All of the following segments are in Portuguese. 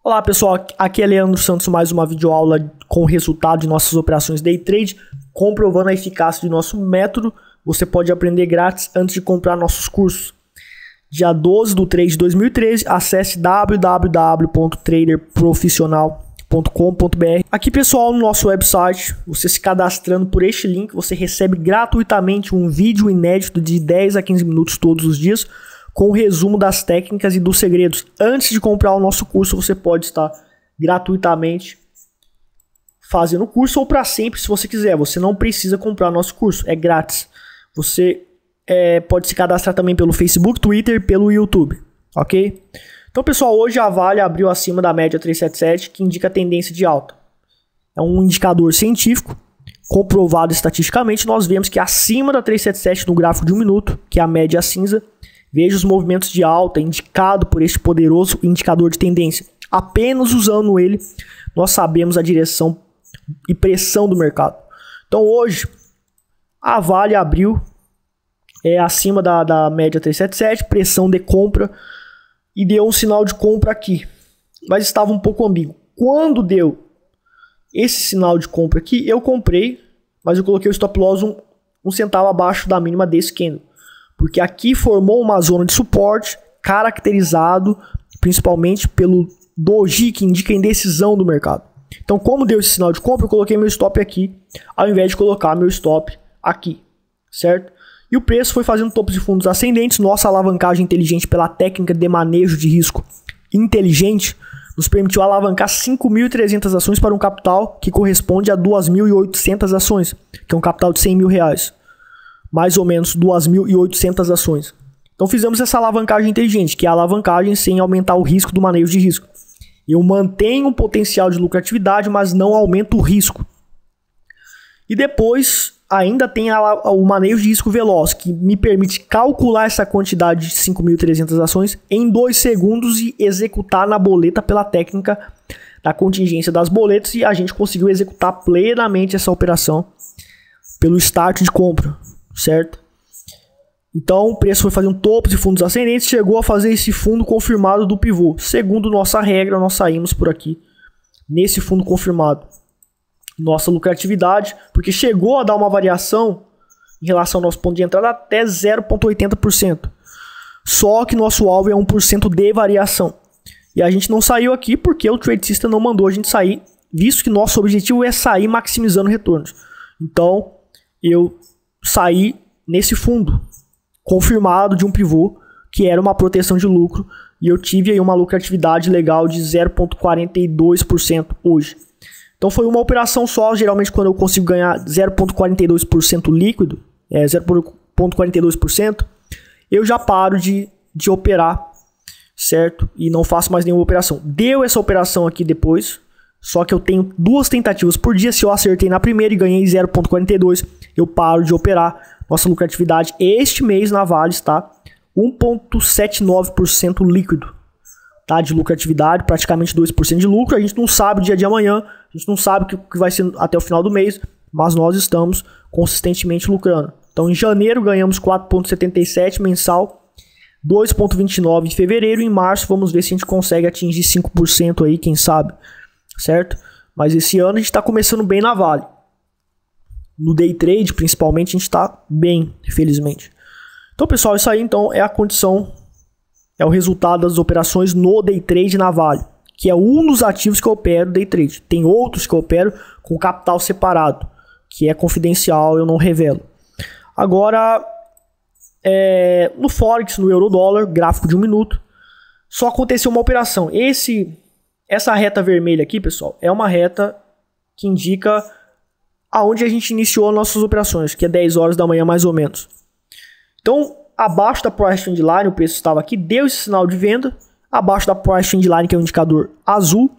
Olá pessoal, aqui é Leandro Santos, mais uma videoaula com o resultado de nossas operações Day Trade, comprovando a eficácia de nosso método. Você pode aprender grátis antes de comprar nossos cursos. Dia 12/3 de 2013, acesse www.traderprofissional.com.br. Aqui pessoal, no nosso website, você se cadastrando por este link, você recebe gratuitamente um vídeo inédito de 10 a 15 minutos todos os dias, com o resumo das técnicas e dos segredos. Antes de comprar o nosso curso, você pode estar gratuitamente fazendo o curso ou para sempre, se você quiser. Você não precisa comprar nosso curso, é grátis. Você pode se cadastrar também pelo Facebook, Twitter e pelo YouTube, ok? Então, pessoal, hoje a Vale abriu acima da média 377, que indica tendência de alta. É um indicador científico, comprovado estatisticamente. Nós vemos que acima da 377 no gráfico de 1 minuto, que é a média cinza, veja os movimentos de alta indicado por este poderoso indicador de tendência. Apenas usando ele, nós sabemos a direção e pressão do mercado. Então hoje, a Vale abriu acima da média 377, pressão de compra, e deu um sinal de compra aqui. Mas estava um pouco ambíguo. Quando deu esse sinal de compra aqui, eu comprei, mas eu coloquei o stop loss um centavo abaixo da mínima desse candle. Porque aqui formou uma zona de suporte caracterizado principalmente pelo doji, que indica a indecisão do mercado. Então, como deu esse sinal de compra, eu coloquei meu stop aqui, ao invés de colocar meu stop aqui, certo? E o preço foi fazendo topos de fundos ascendentes. Nossa alavancagem inteligente pela técnica de manejo de risco inteligente nos permitiu alavancar 5.300 ações para um capital que corresponde a 2.800 ações, que é um capital de 100 mil reais. Mais ou menos 2.800 ações. Então fizemos essa alavancagem inteligente, que é a alavancagem sem aumentar o risco do manejo de risco. Eu mantenho um potencial de lucratividade, mas não aumento o risco. E depois ainda tem o manejo de risco veloz, que me permite calcular essa quantidade de 5.300 ações em 2 segundos e executar na boleta pela técnica da contingência das boletas, e a gente conseguiu executar plenamente essa operação pelo start de compra. Certo? Então o preço foi fazer um topo de fundos ascendentes, chegou a fazer esse fundo confirmado do pivô. Segundo nossa regra, nós saímos por aqui nesse fundo confirmado. Nossa lucratividade, porque chegou a dar uma variação em relação ao nosso ponto de entrada até 0,80%. Só que nosso alvo é 1% de variação. E a gente não saiu aqui porque o Trade System não mandou a gente sair, visto que nosso objetivo é sair maximizando retornos. Então eu saí nesse fundo confirmado de um pivô, que era uma proteção de lucro, e eu tive aí uma lucratividade legal de 0,42% hoje. Então foi uma operação só. Geralmente quando eu consigo ganhar 0,42% líquido, 0,42%, eu já paro de operar, certo? E não faço mais nenhuma operação. Deu essa operação aqui depois, só que eu tenho 2 tentativas por dia. Se eu acertei na primeira e ganhei 0,42%, eu paro de operar. Nossa lucratividade este mês na Vale está 1,79% líquido, tá? De lucratividade, praticamente 2% de lucro. A gente não sabe o dia de amanhã, a gente não sabe o que vai ser até o final do mês, mas nós estamos consistentemente lucrando. Então em janeiro ganhamos 4,77 mensal, 2,29 em fevereiro, e em março vamos ver se a gente consegue atingir 5% aí, quem sabe, certo? Mas esse ano a gente está começando bem na Vale. No Day Trade, principalmente, a gente está bem, felizmente. Então, pessoal, isso aí então é a condição, é o resultado das operações no Day Trade na Vale, que é um dos ativos que eu opero Day Trade. Tem outros que eu opero com capital separado, que é confidencial, eu não revelo. Agora, no Forex, no Eurodólar, gráfico de 1 minuto, só aconteceu uma operação. Essa reta vermelha aqui, pessoal, é uma reta que indica aonde a gente iniciou nossas operações, que é 10 horas da manhã mais ou menos. Então, abaixo da Price Trend Line, o preço estava aqui, deu esse sinal de venda. Abaixo da Price Trend Line, que é o indicador azul,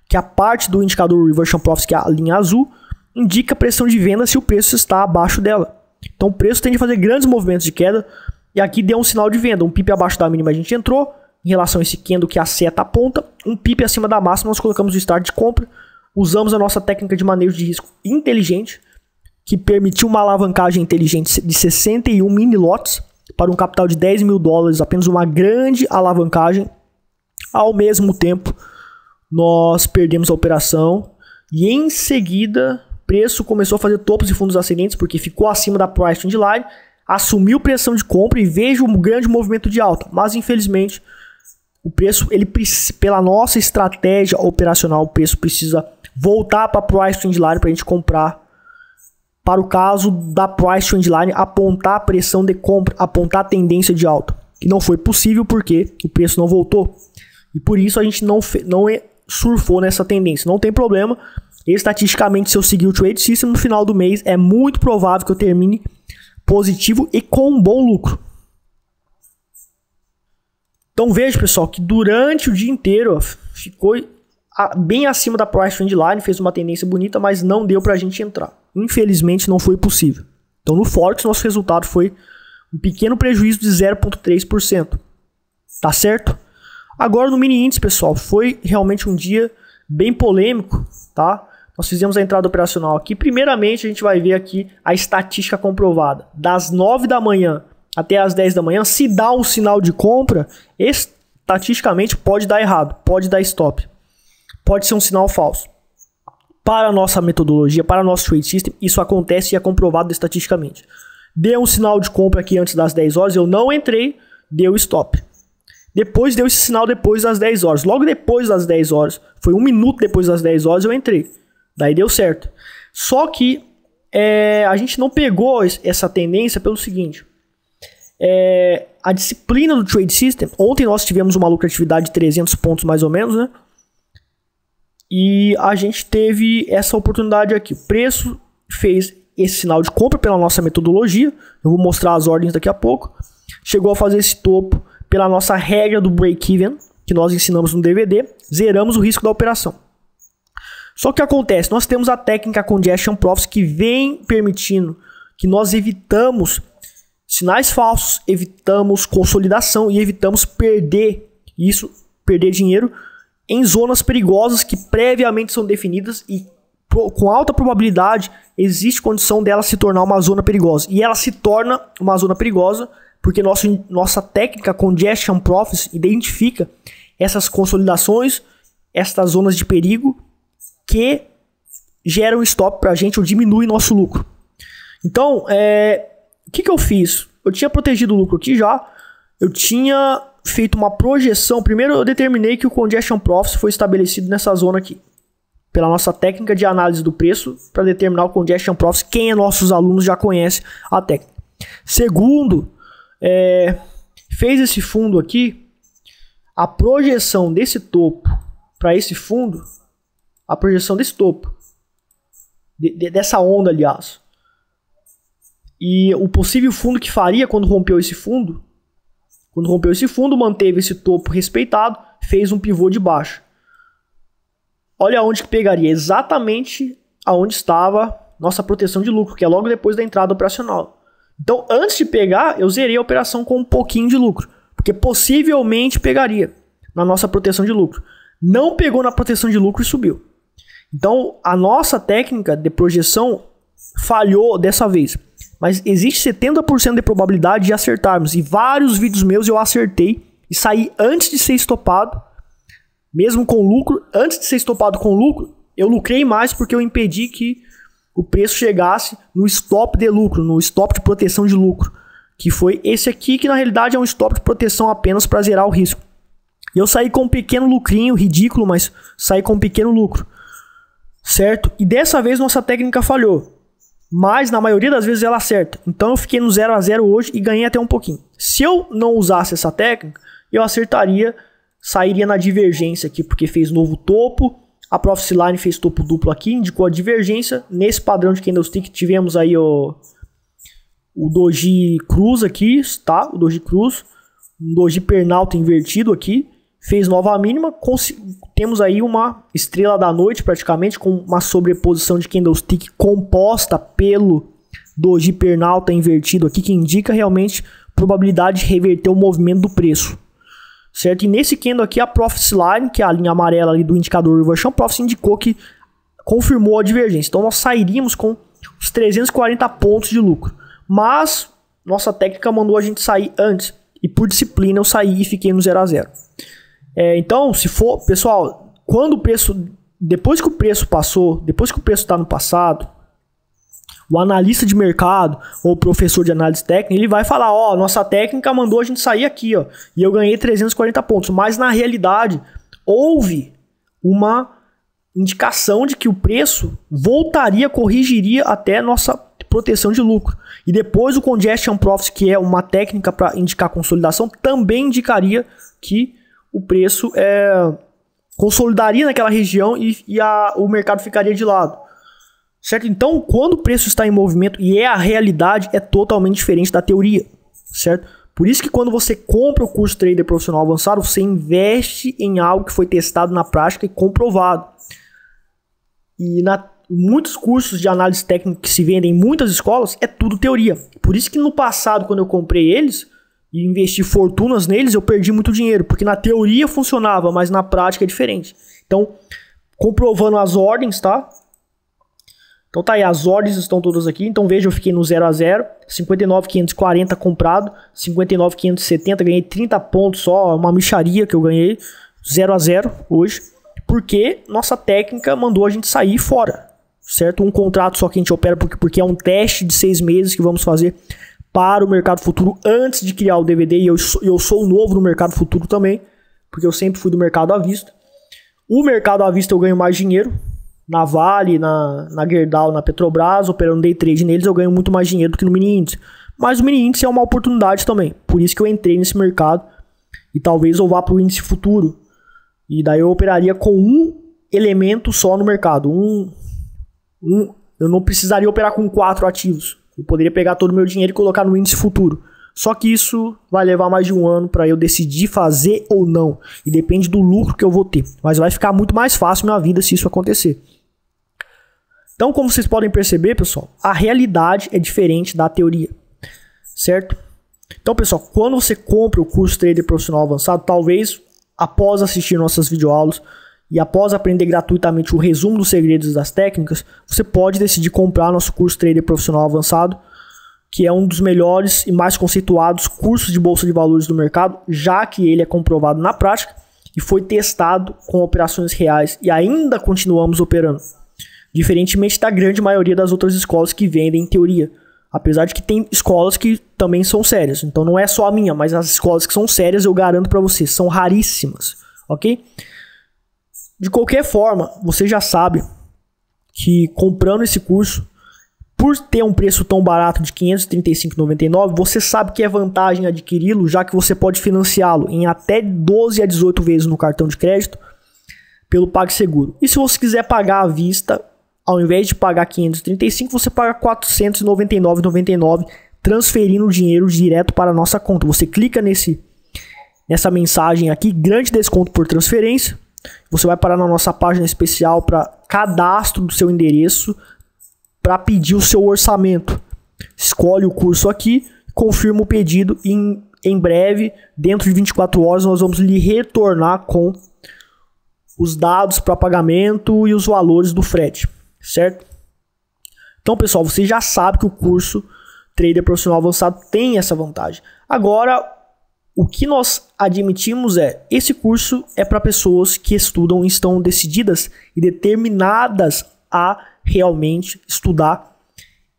que é a parte do indicador Reversion Profits, que é a linha azul, indica pressão de venda se o preço está abaixo dela. Então, o preço tende a fazer grandes movimentos de queda, e aqui deu um sinal de venda. Um pip abaixo da mínima a gente entrou, em relação a esse candle que a seta aponta. Um pip acima da máxima, nós colocamos o start de compra. Usamos a nossa técnica de manejo de risco inteligente, que permitiu uma alavancagem inteligente de 61 mini lotes para um capital de 10 mil dólares, apenas uma grande alavancagem. Ao mesmo tempo, nós perdemos a operação e em seguida o preço começou a fazer topos e fundos ascendentes porque ficou acima da price trend line, assumiu pressão de compra e vejo um grande movimento de alta, mas infelizmente o preço, pela nossa estratégia operacional, o preço precisa voltar para a price trend line para a gente comprar. Para o caso da price trend line apontar a pressão de compra, apontar a tendência de alta. Que não foi possível porque o preço não voltou. E por isso a gente não surfou nessa tendência. Não tem problema. Estatisticamente, se eu seguir o Trade System no final do mês, é muito provável que eu termine positivo e com um bom lucro. Então veja, pessoal, que durante o dia inteiro ficou bem acima da price trend line, fez uma tendência bonita, mas não deu pra gente entrar. Infelizmente não foi possível. Então no Forex nosso resultado foi um pequeno prejuízo de 0,3%. Tá certo? Agora no mini índice, pessoal, foi realmente um dia bem polêmico, tá? Nós fizemos a entrada operacional aqui. Primeiramente a gente vai ver aqui a estatística comprovada. Das 9 da manhã até as 10 da manhã, se dá um sinal de compra, estatisticamente pode dar errado, pode dar stop. Pode ser um sinal falso. Para a nossa metodologia, para o nosso trade system, isso acontece e é comprovado estatisticamente. Deu um sinal de compra aqui antes das 10 horas, eu não entrei, deu stop. Depois deu esse sinal depois das 10 horas. Logo depois das 10 horas, foi 1 minuto depois das 10 horas eu entrei. Daí deu certo. Só que a gente não pegou essa tendência pelo seguinte. A disciplina do trade system, ontem nós tivemos uma lucratividade de 300 pontos mais ou menos, né? E a gente teve essa oportunidade aqui. O preço fez esse sinal de compra pela nossa metodologia. Eu vou mostrar as ordens daqui a pouco. Chegou a fazer esse topo pela nossa regra do break-even, que nós ensinamos no DVD. Zeramos o risco da operação. Só que o que acontece? Nós temos a técnica Congestion Profits que vem permitindo que nós evitamos sinais falsos, evitamos consolidação e evitamos perder dinheiro em zonas perigosas que previamente são definidas e com alta probabilidade existe condição dela se tornar uma zona perigosa. E ela se torna uma zona perigosa porque nossa técnica Congestion Profits identifica essas consolidações, estas zonas de perigo que geram stop para a gente ou diminuem nosso lucro. Então, o que eu fiz? Eu tinha protegido o lucro aqui já, eu tinha feito uma projeção. Primeiro eu determinei que o Congestion Profits foi estabelecido nessa zona aqui, pela nossa técnica de análise do preço, para determinar o Congestion Profits. Quem é nossos alunos já conhece a técnica. Segundo, fez esse fundo aqui, a projeção desse topo para esse fundo, a projeção desse topo, dessa onda, aliás, e o possível fundo que faria quando rompeu esse fundo. Quando rompeu esse fundo, manteve esse topo respeitado, fez um pivô de baixa. Olha onde que pegaria, exatamente aonde estava nossa proteção de lucro, que é logo depois da entrada operacional. Então, antes de pegar, eu zerei a operação com um pouquinho de lucro, porque possivelmente pegaria na nossa proteção de lucro. Não pegou na proteção de lucro e subiu. Então, a nossa técnica de projeção falhou dessa vez. Mas existe 70% de probabilidade de acertarmos. E vários vídeos meus eu acertei e saí antes de ser estopado, mesmo com lucro. Antes de ser estopado com lucro, eu lucrei mais porque eu impedi que o preço chegasse no stop de lucro, no stop de proteção de lucro, que foi esse aqui, que na realidade é um stop de proteção apenas para zerar o risco. E eu saí com um pequeno lucrinho, ridículo, mas saí com um pequeno lucro, certo? E dessa vez nossa técnica falhou, mas na maioria das vezes ela acerta. Então eu fiquei no 0 a 0 hoje e ganhei até um pouquinho. Se eu não usasse essa técnica, eu acertaria, sairia na divergência aqui, porque fez novo topo. A Profit Line fez topo duplo aqui, indicou a divergência. Nesse padrão de candlestick tivemos aí o Doji Cruz aqui, tá? O Doji Cruz, um Doji Pernalta invertido aqui. Fez nova mínima, temos aí uma estrela da noite praticamente, com uma sobreposição de candlestick composta pelo Doji Pernalta invertido aqui, que indica realmente probabilidade de reverter o movimento do preço, certo? E nesse candle aqui, a Profit Line, que é a linha amarela ali do indicador Reversion Profits, indicou que confirmou a divergência. Então nós sairíamos com os 340 pontos de lucro, mas nossa técnica mandou a gente sair antes, e por disciplina eu saí e fiquei no 0 a 0. Então, se for, pessoal, quando o preço, depois que o preço passou, depois que o preço está no passado, o analista de mercado ou o professor de análise técnica, ele vai falar, ó, nossa técnica mandou a gente sair aqui, ó, e eu ganhei 340 pontos. Mas na realidade, houve uma indicação de que o preço voltaria, corrigiria até nossa proteção de lucro. E depois o Congestion Profit, que é uma técnica para indicar consolidação, também indicaria que o preço consolidaria naquela região e o mercado ficaria de lado. Certo? Então, quando o preço está em movimento e é a realidade, é totalmente diferente da teoria. Certo? Por isso que quando você compra o curso Trader Profissional Avançado, você investe em algo que foi testado na prática e comprovado. E muitos cursos de análise técnica que se vendem em muitas escolas, é tudo teoria. Por isso que no passado, quando eu comprei eles e investi fortunas neles, eu perdi muito dinheiro. Porque na teoria funcionava, mas na prática é diferente. Então, comprovando as ordens, tá? Então tá aí, as ordens estão todas aqui. Então veja, eu fiquei no 0 a 0, 59.540 comprado, 59.570, ganhei 30 pontos só, uma mixaria que eu ganhei, 0 a 0 hoje, porque nossa técnica mandou a gente sair fora, certo? Um contrato só que a gente opera porque é um teste de 6 meses que vamos fazer para o mercado futuro antes de criar o DVD, e eu sou novo no mercado futuro também, porque eu sempre fui do mercado à vista. O mercado à vista eu ganho mais dinheiro, na Vale, na Gerdau, na Petrobras, operando day trade neles, eu ganho muito mais dinheiro do que no mini índice. Mas o mini índice é uma oportunidade também. Por isso que eu entrei nesse mercado. E talvez eu vá para o índice futuro. E daí eu operaria com um elemento só no mercado. Eu não precisaria operar com 4 ativos. Eu poderia pegar todo o meu dinheiro e colocar no índice futuro. Só que isso vai levar mais de um ano para eu decidir fazer ou não. E depende do lucro que eu vou ter. Mas vai ficar muito mais fácil minha vida se isso acontecer. Então, como vocês podem perceber, pessoal, a realidade é diferente da teoria, certo? Então, pessoal, quando você compra o curso Trader Profissional Avançado, talvez após assistir nossas videoaulas e após aprender gratuitamente o resumo dos segredos das técnicas, você pode decidir comprar nosso curso Trader Profissional Avançado, que é um dos melhores e mais conceituados cursos de bolsa de valores do mercado, já que ele é comprovado na prática e foi testado com operações reais e ainda continuamos operando. Diferentemente da grande maioria das outras escolas que vendem teoria. Apesar de que tem escolas que também são sérias. Então não é só a minha, mas as escolas que são sérias eu garanto para vocês, são raríssimas. Ok? De qualquer forma, você já sabe que comprando esse curso, por ter um preço tão barato de R$ 535,99, você sabe que é vantagem adquiri-lo, já que você pode financiá-lo em até 12 a 18 vezes no cartão de crédito pelo PagSeguro. E se você quiser pagar à vista, ao invés de pagar 535, você paga R$ 499,99, transferindo o dinheiro direto para a nossa conta. Você clica nessa mensagem aqui, grande desconto por transferência. Você vai parar na nossa página especial para cadastro do seu endereço, para pedir o seu orçamento. Escolhe o curso aqui, confirma o pedido e em breve, dentro de 24 horas, nós vamos lhe retornar com os dados para pagamento e os valores do frete. Certo? Então, pessoal, você já sabe que o curso Trader Profissional Avançado tem essa vantagem. Agora, o que nós admitimos esse curso é para pessoas que estudam e estão decididas e determinadas a realmente estudar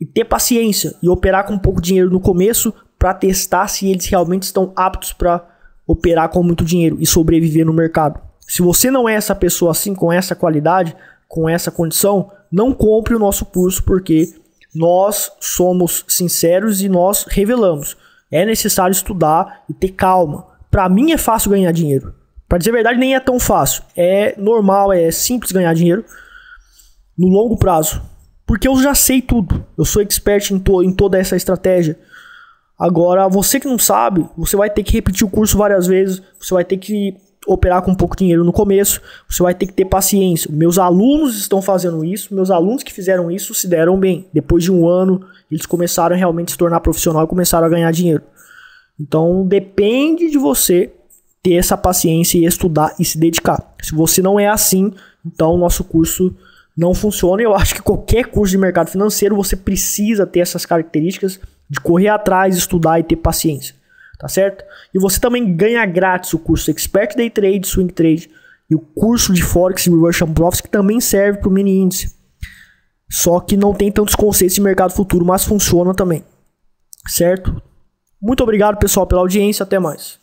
e ter paciência e operar com um pouco de dinheiro no começo para testar se eles realmente estão aptos para operar com muito dinheiro e sobreviver no mercado. Se você não é essa pessoa assim, com essa qualidade, com essa condição, não compre o nosso curso, porque nós somos sinceros e nós revelamos. É necessário estudar e ter calma. Para mim é fácil ganhar dinheiro. Para dizer a verdade, nem é tão fácil. É normal, é simples ganhar dinheiro no longo prazo. Porque eu já sei tudo. Eu sou expert em toda essa estratégia. Agora, você que não sabe, você vai ter que repetir o curso várias vezes. Você vai ter que operar com pouco dinheiro no começo, você vai ter que ter paciência. Meus alunos estão fazendo isso, meus alunos que fizeram isso se deram bem. Depois de um ano, eles começaram a realmente se tornar profissional e começaram a ganhar dinheiro. Então, depende de você ter essa paciência e estudar e se dedicar. Se você não é assim, então o nosso curso não funciona. Eu acho que qualquer curso de mercado financeiro, você precisa ter essas características de correr atrás, estudar e ter paciência. Tá certo? E você também ganha grátis o curso Expert Day Trade, Swing Trade e o curso de Forex e Russian Profits, que também serve para o mini índice. Só que não tem tantos conceitos de mercado futuro, mas funciona também. Certo? Muito obrigado, pessoal, pela audiência. Até mais.